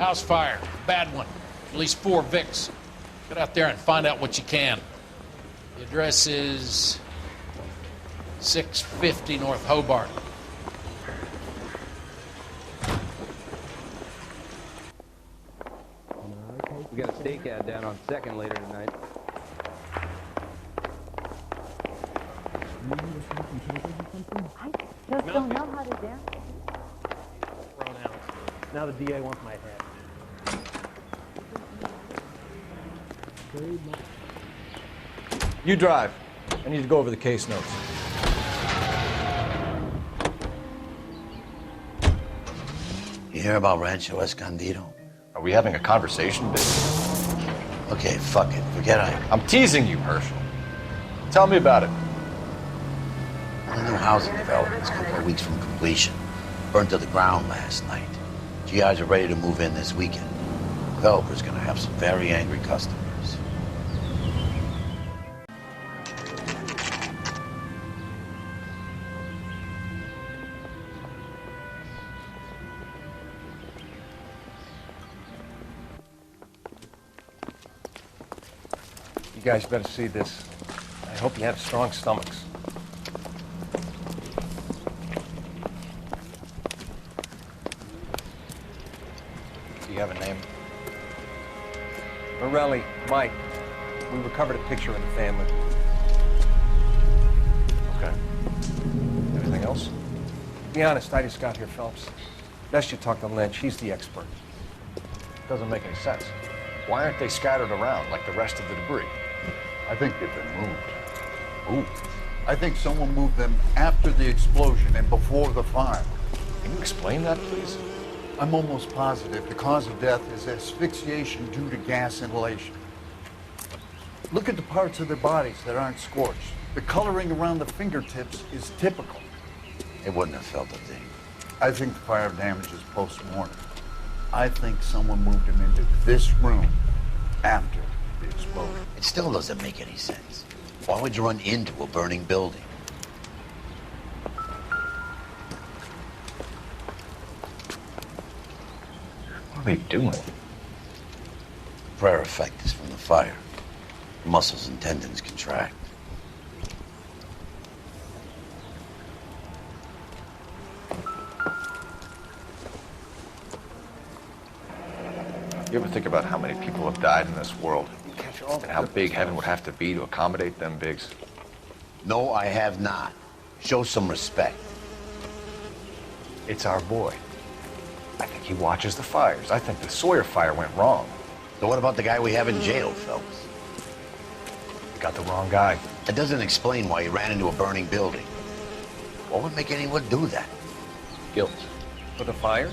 House fire. Bad one. At least 4 Vicks. Get out there and find out what you can. The address is 650 North Hobart. We got a stakeout down on 2nd later tonight. I just don't know how to dance. Thrown out. Now the DA wants my head. You drive. I need to go over the case notes. You hear about Rancho Escondido? Are we having a conversation, Big? Okay, fuck it. Forget I'm teasing you, Herschel. Tell me about it. A new housing development is a couple of weeks from completion. Burned to the ground last night. GIs are ready to move in this weekend. Developer's gonna have some very angry customers. You guys better see this. I hope you have strong stomachs. Do you have a name? Morelli, Mike. We recovered a picture of the family. Okay. Anything else? Be honest, I just got here, Phelps. Best you talk to Lynch. He's the expert. Doesn't make any sense. Why aren't they scattered around like the rest of the debris? I think they've been moved. Ooh. I think someone moved them after the explosion and before the fire. Can you explain that, please? I'm almost positive the cause of death is asphyxiation due to gas inhalation. Look at the parts of their bodies that aren't scorched. The coloring around the fingertips is typical. They wouldn't have felt a thing. I think the fire damage is post-mortem. I think someone moved them into this room after the explosion. It still doesn't make any sense. Why would you run into a burning building? What are they doing? Prayer effect is from the fire. Muscles and tendons contract. You ever think about how many people have died in this world? And how big heaven would have to be to accommodate them bigs? No, I have not. Show some respect. It's our boy. I think he watches the fires. I think the Sawyer fire went wrong. So what about the guy we have in jail, Phelps? We got the wrong guy. That doesn't explain why he ran into a burning building. What would make anyone do that? Guilt. For the fire?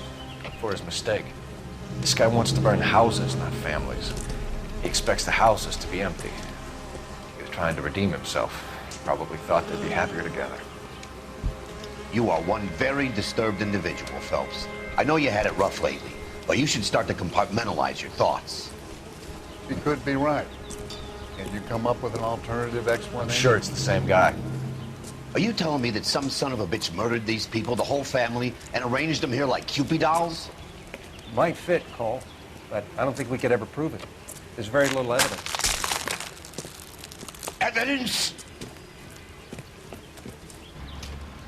For his mistake. This guy wants to burn houses, not families. He expects the houses to be empty. He was trying to redeem himself. He probably thought they'd be happier together. You are one very disturbed individual, Phelps. I know you had it rough lately, but you should start to compartmentalize your thoughts. You could be right. Can you come up with an alternative explanation? I'm sure it's the same guy. Are you telling me that some son of a bitch murdered these people, the whole family, and arranged them here like Cupid dolls? Might fit, Cole, but I don't think we could ever prove it. There's very little evidence. Evidence?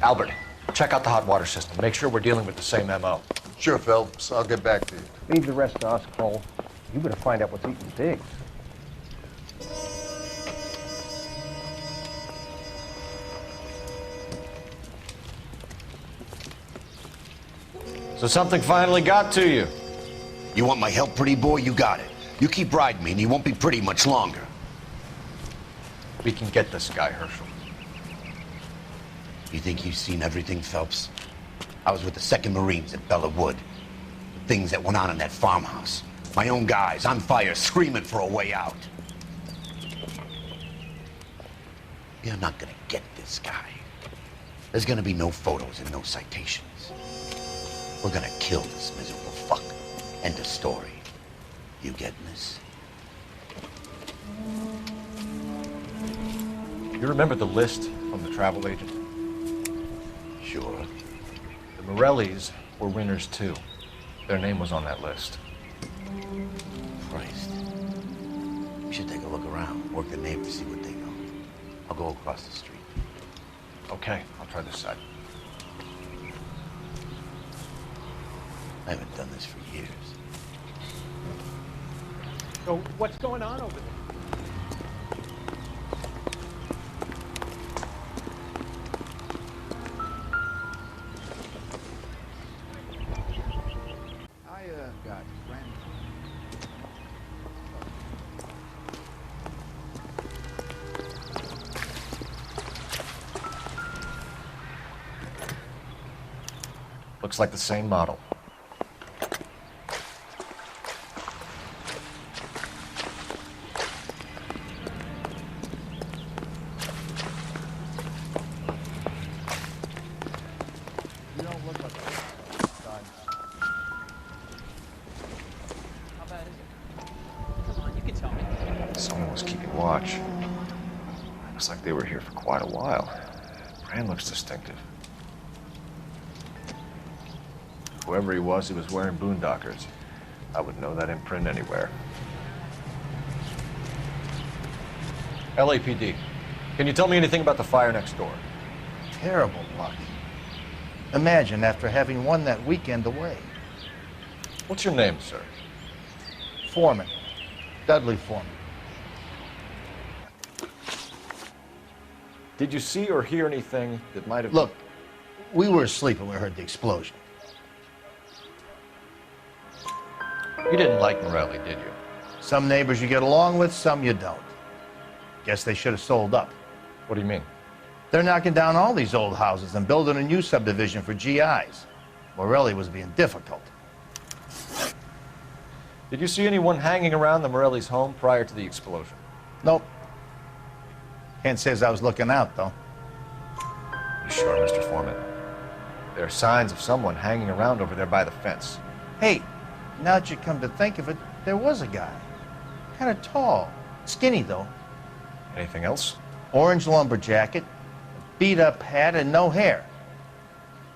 Albert, check out the hot water system. Make sure we're dealing with the same MO. Sure, Phelps. I'll get back to you. Leave the rest to us, Cole. You better find out what's eating pigs. So something finally got to you. You want my help, pretty boy? You got it. You keep riding me and you won't be pretty much longer. We can get this guy, Herschel. You think you've seen everything, Phelps? I was with the 2nd Marines at Bella Wood. The things that went on in that farmhouse. My own guys on fire, screaming for a way out. You're not gonna get this guy. There's gonna be no photos and no citations. We're gonna kill this miserable fuck. End of story. You getting this? You remember the list from the travel agent? Sure. The Morellis were winners too. Their name was on that list. Work the neighbors, see what they know. I'll go across the street. Okay, I'll try this side. I haven't done this for years. So what's going on over there? Got friends. Looks like the same model. You don't look like a son. How bad is it? Come on, you can tell me. Someone was keeping watch. Looks like they were here for quite a while. Brand looks distinctive. Whoever he was wearing boondockers. I would know that imprint anywhere. LAPD, can you tell me anything about the fire next door? Terrible luck. Imagine after having won that weekend away. What's your name, sir? Foreman. Dudley Foreman. Did you see or hear anything that might have... Look, we were asleep when we heard the explosion. You didn't like Morelli, did you? Some neighbors you get along with, some you don't. Guess they should have sold up. What do you mean? They're knocking down all these old houses and building a new subdivision for GIs. Morelli was being difficult. Did you see anyone hanging around the Morelli's home prior to the explosion? Nope. Kent says I was looking out, though. You sure, Mr. Foreman? There are signs of someone hanging around over there by the fence. Hey, now that you come to think of it, there was a guy. Kind of tall. Skinny, though. Anything else? Orange lumber jacket, beat-up hat, and no hair.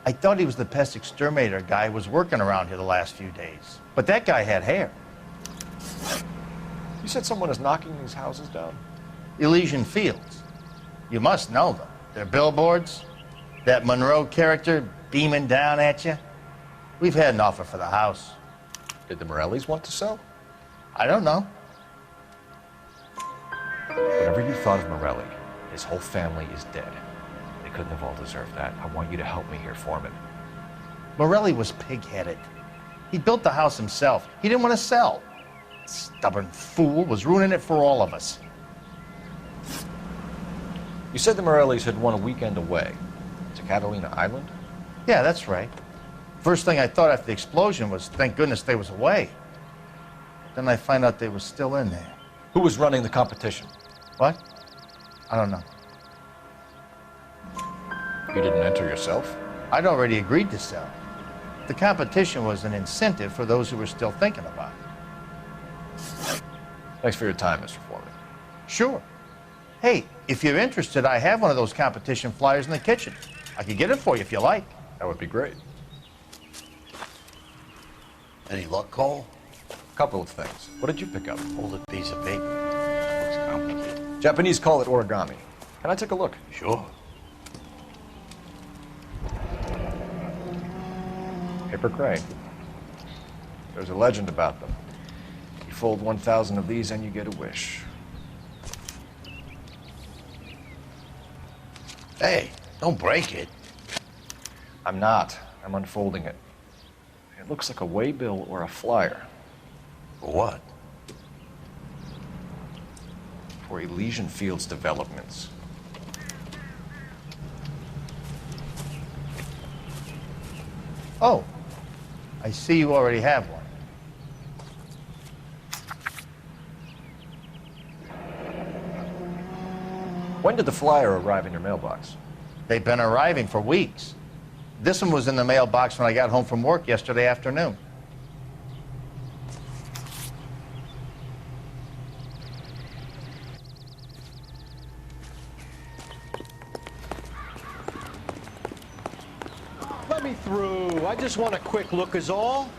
I thought he was the pest exterminator guy who was working around here the last few days. But that guy had hair. You said someone is knocking these houses down? Elysian Fields. You must know them. They're billboards. That Monroe character beaming down at you. We've had an offer for the house. Did the Morellis want to sell? I don't know. Whatever you thought of Morelli, his whole family is dead. They couldn't have all deserved that. I want you to help me here, Foreman. Morelli was pig-headed. He built the house himself. He didn't want to sell. Stubborn fool was ruining it for all of us. You said the Morellis had won a weekend away to Catalina Island? Yeah, that's right. First thing I thought after the explosion was, thank goodness they was away. Then I find out they were still in there. Who was running the competition? What? I don't know. You didn't enter yourself? I'd already agreed to sell. The competition was an incentive for those who were still thinking about it. Thanks for your time, Mr. Foreman. Sure. Hey, if you're interested, I have one of those competition flyers in the kitchen. I could get it for you if you like. That would be great. Any luck, Cole? Couple of things. What did you pick up? Hold a piece of paper. Looks complicated. Japanese call it origami. Can I take a look? Sure. Paper crane. There's a legend about them. You fold 1,000 of these and you get a wish. Hey, don't break it. I'm not. I'm unfolding it. It looks like a waybill or a flyer. For what? For Elysian Fields developments. Oh, I see you already have one. When did the flyer arrive in your mailbox? They've been arriving for weeks. This one was in the mailbox when I got home from work yesterday afternoon. Let me through. I just want a quick look is all.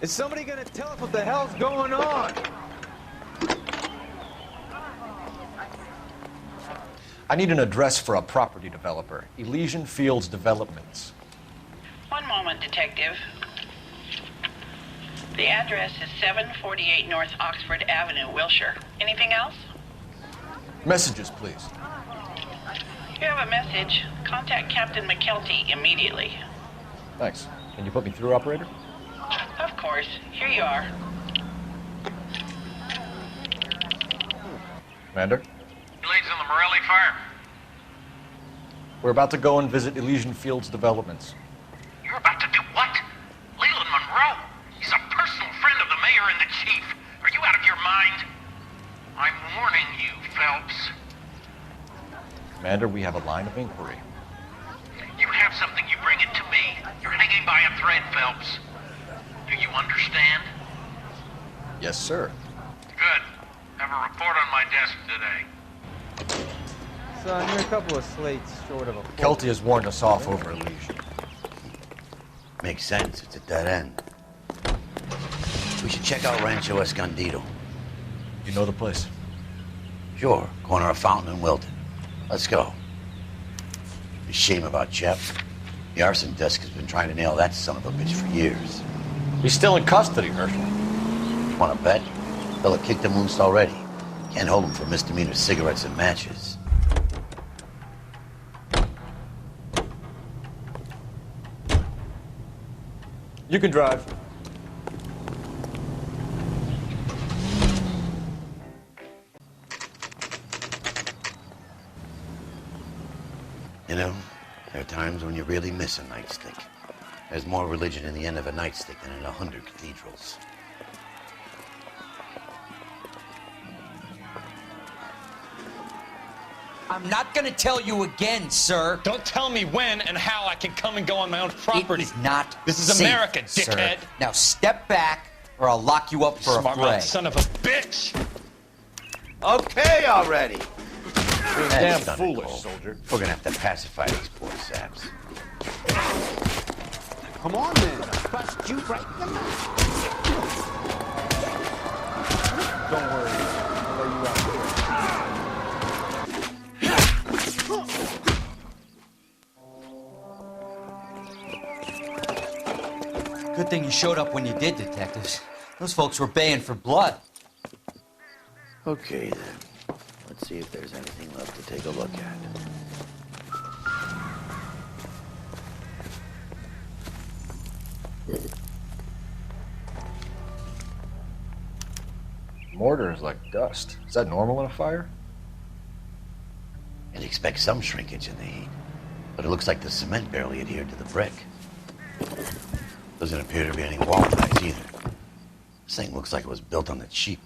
Is somebody gonna tell us what the hell's going on? I need an address for a property developer. Elysian Fields Developments. One moment, Detective. The address is 748 North Oxford Avenue, Wilshire. Anything else? Messages, please. You have a message. Contact Captain McKelty immediately. Thanks. Can you put me through, operator? Of course. Here you are. Commander? Leads on the Morelli fire. We're about to go and visit Elysian Fields Developments. You're about to do what? Leland Monroe. He's a personal friend of the mayor and the chief. Are you out of your mind? I'm warning you, Phelps. Commander, we have a line of inquiry. You have something, you bring it to me. You're hanging by a thread, Phelps. Do you understand? Yes, sir. Good. Have a report on my desk today. Son, you're a couple of slates short of a... Kelty has warned us off over Elysian. Makes sense. It's a dead end. We should check out Rancho Escondido. You know the place? Sure. Corner of Fountain and Wilton. Let's go. A shame about Jeff. The arson desk has been trying to nail that son of a bitch for years. He's still in custody, Herschel. Want to bet? Fella kicked him loose already. Can't hold him for misdemeanor cigarettes and matches. You can drive. You know, there are times when you really miss a nightstick. There's more religion in the end of a nightstick than in 100 cathedrals. I'm not gonna tell you again, sir. Don't tell me when and how I can come and go on my own property. It is not This is safe, America, dickhead. Sir. Now step back, or I'll lock you up for a Smart fray. mouth son of a bitch. Okay already. You're damn foolish, soldier. We're gonna have to pacify these poor saps. Come on, then. Bust you right in the mouth. Don't worry. I'll lay you out here. Good thing you showed up when you did, detectives. Those folks were baying for blood. Okay, then. Let's see if there's anything left to take a look at. Mortar is like dust. Is that normal in a fire? You'd expect some shrinkage in the heat, but it looks like the cement barely adhered to the brick. Doesn't appear to be any wall ties either. This thing looks like it was built on the cheap.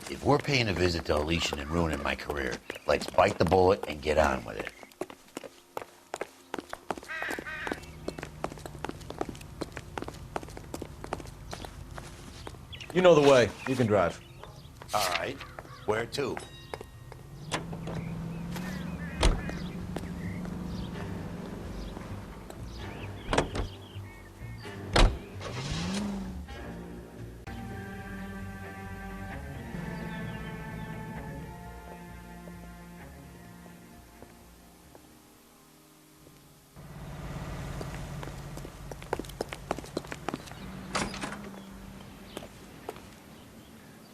If we're paying a visit to Elysian and ruining my career, let's bite the bullet and get on with it. You know the way. You can drive. All right. Where to?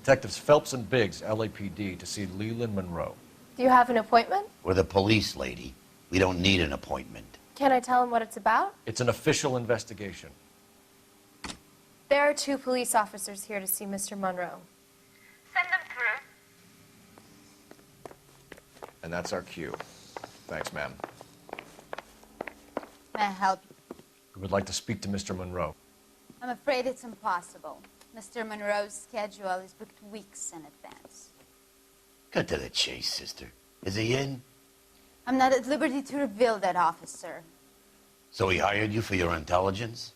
Detectives Phelps and Biggs, LAPD, to see Leland Monroe. Do you have an appointment? We're the police, lady. We don't need an appointment. Can I tell him what it's about? It's an official investigation. There are 2 police officers here to see Mr. Monroe. Send them through. And that's our cue. Thanks, ma'am. May I help you? We would like to speak to Mr. Monroe. I'm afraid it's impossible. Mr. Monroe's schedule is booked weeks in advance. Cut to the chase, sister. Is he in? I'm not at liberty to reveal that, officer. So he hired you for your intelligence?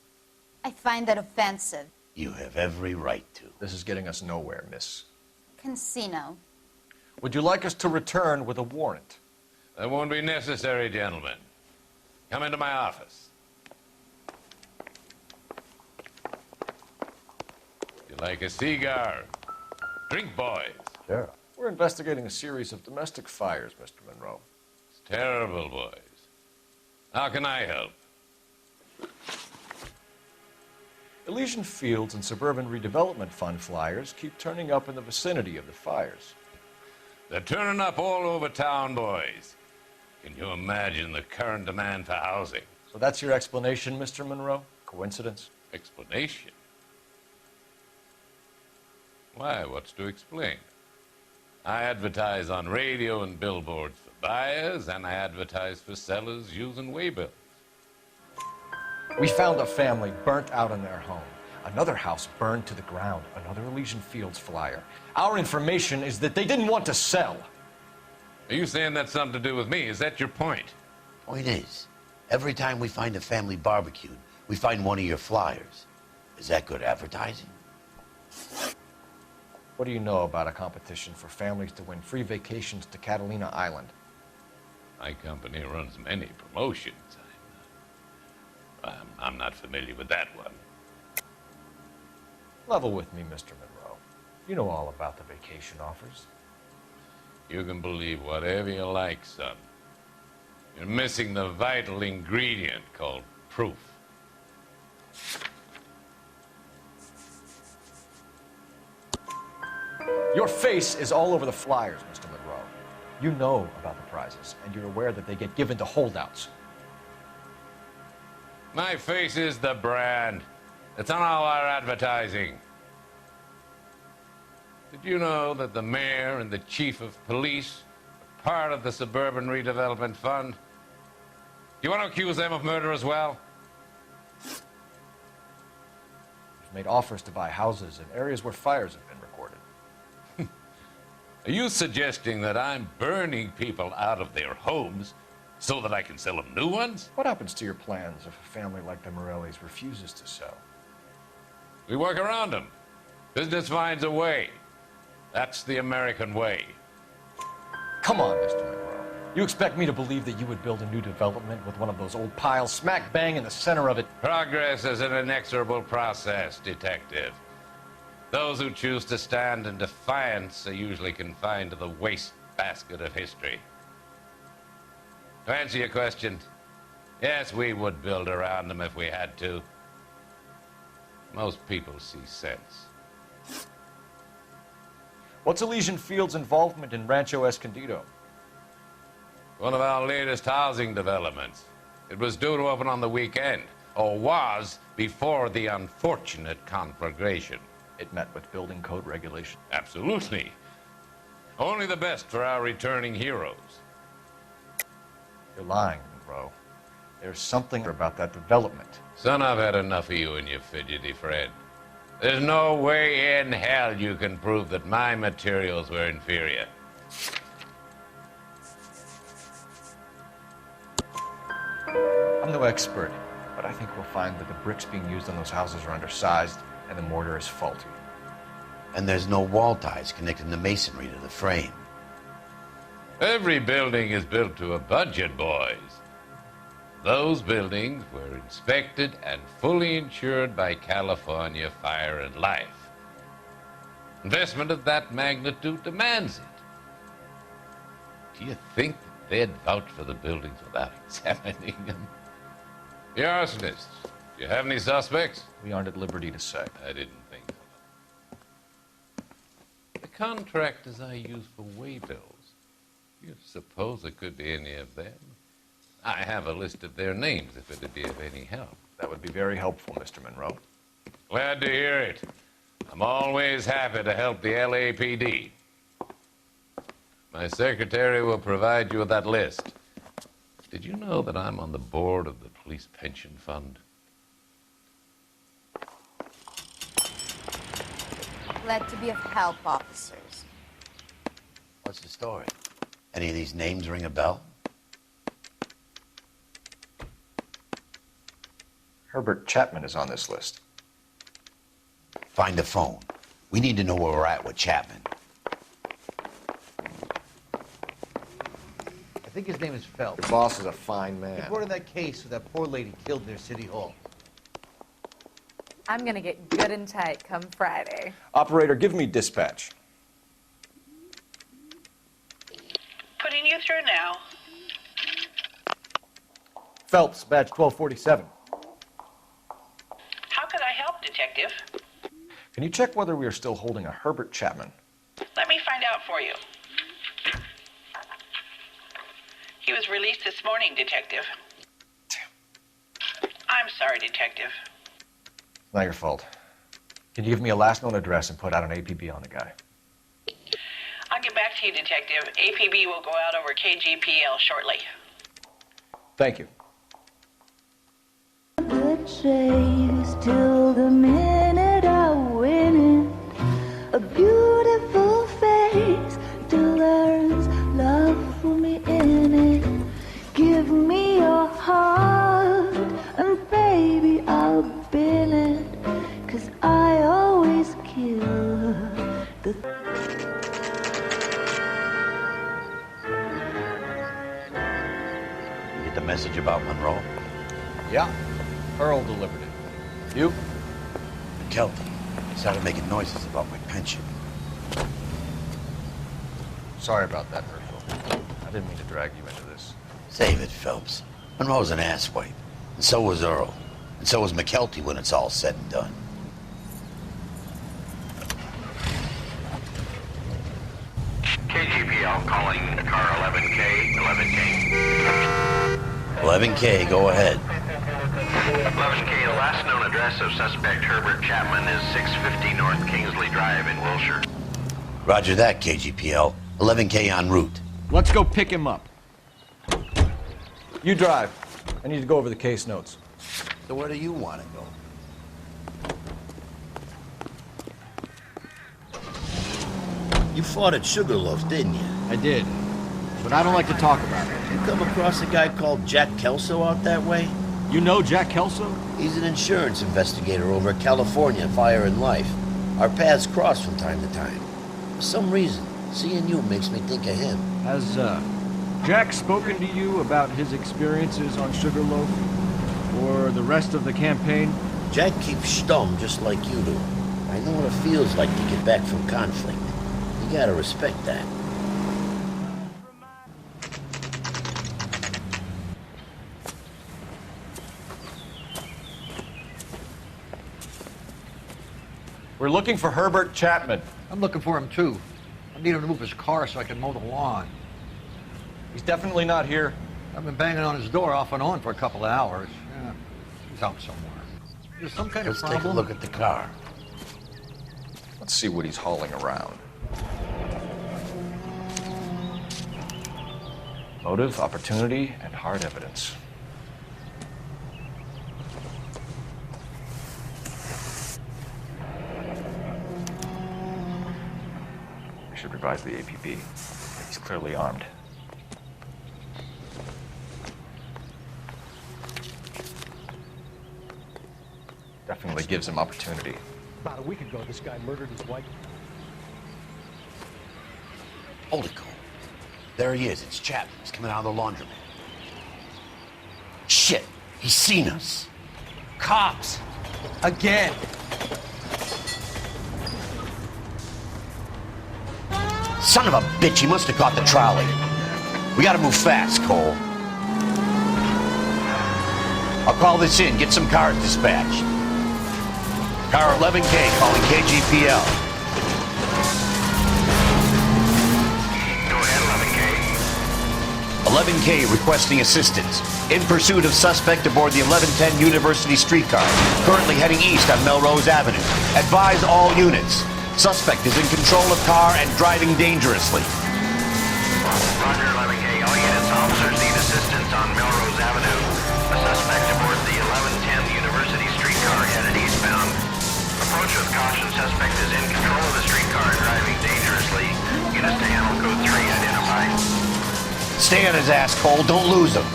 I find that offensive. You have every right to. This is getting us nowhere, miss. Casino. Would you like us to return with a warrant? That won't be necessary, gentlemen. Come into my office. You like a cigar? Drink, boys. Sheriff. We're investigating a series of domestic fires, Mr. Monroe. It's terrible, boys. How can I help? Elysian Fields and Suburban Redevelopment Fund flyers keep turning up in the vicinity of the fires. They're turning up all over town, boys. Can you imagine the current demand for housing? So that's your explanation, Mr. Monroe? Coincidence? Explanation? Why, what's to explain? I advertise on radio and billboards for buyers, and I advertise for sellers using waybills. We found a family burnt out in their home. Another house burned to the ground. Another Elysian Fields flyer. Our information is that they didn't want to sell. Are you saying that's something to do with me? Is that your point? Point is, every time we find a family barbecued, we find one of your flyers. Is that good advertising? What do you know about a competition for families to win free vacations to Catalina Island? My company runs many promotions. I'm not familiar with that one. Level with me, Mr. Monroe. You know all about the vacation offers. You can believe whatever you like, son. You're missing the vital ingredient called proof. Your face is all over the flyers, Mr. Monroe. You know about the prizes, and you're aware that they get given to holdouts. My face is the brand. It's on all our advertising. Did you know that the mayor and the chief of police are part of the Suburban Redevelopment Fund? Do you want to accuse them of murder as well? You've made offers to buy houses in areas where fires have been recorded. Are you suggesting that I'm burning people out of their homes so that I can sell them new ones? What happens to your plans if a family like the Morellis refuses to sell? We work around them. Business finds a way. That's the American way. Come on, Mr. Monroe. You expect me to believe that you would build a new development with one of those old piles smack bang in the center of it? Progress is an inexorable process, detective. Those who choose to stand in defiance are usually confined to the wastebasket of history. To answer your question, yes, we would build around them if we had to. Most people see sense. What's Elysian Fields' involvement in Rancho Escondido? One of our latest housing developments. It was due to open on the weekend, or was before the unfortunate conflagration. It met with building code regulation. Absolutely. Only the best for our returning heroes. You're lying, Monroe. There's something about that development. Son, I've had enough of you and your fidgety friend. There's no way in hell you can prove that my materials were inferior. I'm no expert, but I think we'll find that the bricks being used on those houses are undersized and the mortar is faulty. And there's no wall ties connecting the masonry to the frame. Every building is built to a budget, boys. Those buildings were inspected and fully insured by California Fire and Life. Investment of that magnitude demands it. Do you think that they'd vouch for the buildings without examining them? The arsonists, do you have any suspects? We aren't at liberty to say. I didn't think so. The contractors I use for waybills, do you suppose it could be any of them? I have a list of their names if it'd be of any help. That would be very helpful, Mr. Monroe. Glad to hear it. I'm always happy to help the LAPD. My secretary will provide you with that list. Did you know that I'm on the board of the police pension fund? Glad to be of help, officers. What's the story? Any of these names ring a bell? Herbert Chapman is on this list. Find the phone. We need to know where we're at with Chapman. I think his name is Phelps. Your boss is a fine He man. brought in that case with that poor lady killed near City Hall. I'm gonna get good and tight come Friday. Operator, give me dispatch. you through now. Phelps, badge 1247. How could I help, Detective? Can you check whether we are still holding a Herbert Chapman? Let me find out for you. He was released this morning, Detective. I'm sorry, Detective. Not your fault. Can you give me a last known address and put out an APB on the guy? I'll get back to you, Detective. APB will go out over KGPL shortly. Thank you. The chase till the minute I win it. A beautiful face till there's love for me in it. Give me your heart and baby I'll bill it. 'Cause I always kill the Get the message about Monroe? Yeah. Earl delivered it. You? Kelty started making noises about my pension. Sorry about that, Herschel. I didn't mean to drag you into this. Save it, Phelps. Monroe's an asswipe. And so was Earl. And so was McKelty when it's all said and done. KGPL calling car 11K, 11K. 11K, go ahead. 11K, the last known address of suspect Herbert Chapman is 650 North Kingsley Drive in Wilshire. Roger that, KGPL. 11K en route. Let's go pick him up. You drive. I need to go over the case notes. So where do you want to go? You fought at Sugarloaf, didn't you? I did, but I don't like to talk about it. You come across a guy called Jack Kelso out that way? You know Jack Kelso? He's an insurance investigator over at California Fire and Life. Our paths cross from time to time. For some reason, seeing you makes me think of him. Has, Jack spoken to you about his experiences on Sugarloaf? Or the rest of the campaign? Jack keeps stum just like you do. I know what it feels like to get back from conflict. You gotta respect that. We're looking for Herbert Chapman. I'm looking for him too. I need him to move his car so I can mow the lawn. He's definitely not here. I've been banging on his door off and on for a couple of hours. Yeah, he's out somewhere. There's some kind of problem. Let's take a look at the car. Let's see what he's hauling around. Motive, opportunity, and hard evidence. We should revise the APB. He's clearly armed. Definitely gives him opportunity. About a week ago, this guy murdered his wife. Hold it, Cole. There he is. It's Chapman. He's coming out of the laundromat. Shit! He's seen us. Cops! Again! Son of a bitch, he must have caught the trolley. We gotta move fast, Cole. I'll call this in. Get some cars dispatched. Car 11K calling KGPL. Go ahead, 11K. 11K requesting assistance. In pursuit of suspect aboard the 1110 University streetcar. Currently heading east on Melrose Avenue. Advise all units. Suspect is in control of car and driving dangerously. Roger, 11K. All units, officers need assistance on Melrose Avenue. A suspect aboard the 1110 University streetcar headed eastbound. Approach with caution. Suspect is in control of the streetcar, driving dangerously. Units to handle code 3 identified. Stay on his ass, Cole. Don't lose him.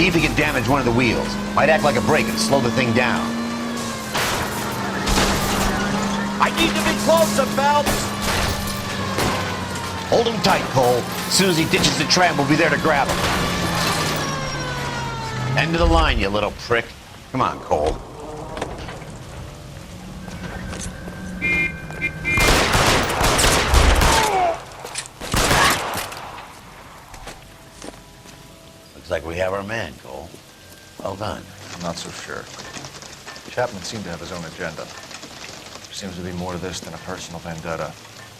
See if he can damage one of the wheels. Might act like a brake and slow the thing down. I need to be closer, Phelps! Hold him tight, Cole. As soon as he ditches the tram, we'll be there to grab him. End of the line, you little prick. Come on, Cole. Looks like we have our man, Cole. Well done. I'm not so sure. Chapman seemed to have his own agenda. There seems to be more to this than a personal vendetta.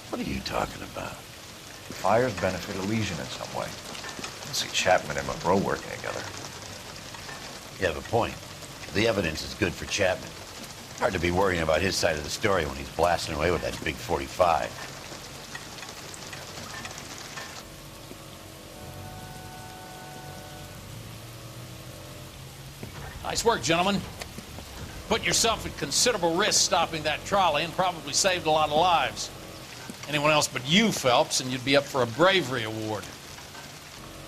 What are you talking about? The fires benefit Elysian in some way. I don't see Chapman and Monroe working together. You have a point. The evidence is good for Chapman. Hard to be worrying about his side of the story when he's blasting away with that big 45. Nice work, gentlemen. Put yourself at considerable risk stopping that trolley and probably saved a lot of lives. Anyone else but you, Phelps, and you'd be up for a bravery award.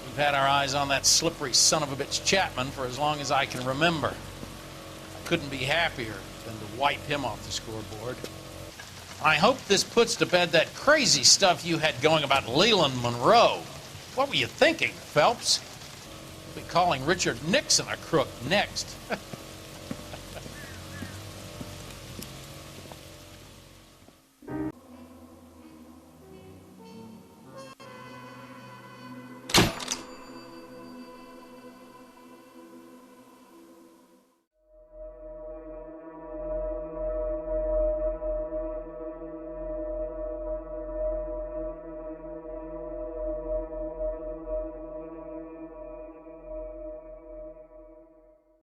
We've had our eyes on that slippery son of a bitch Chapman for as long as I can remember. I couldn't be happier than to wipe him off the scoreboard. I hope this puts to bed that crazy stuff you had going about Leland Monroe. What were you thinking, Phelps? We'll be calling Richard Nixon a crook next.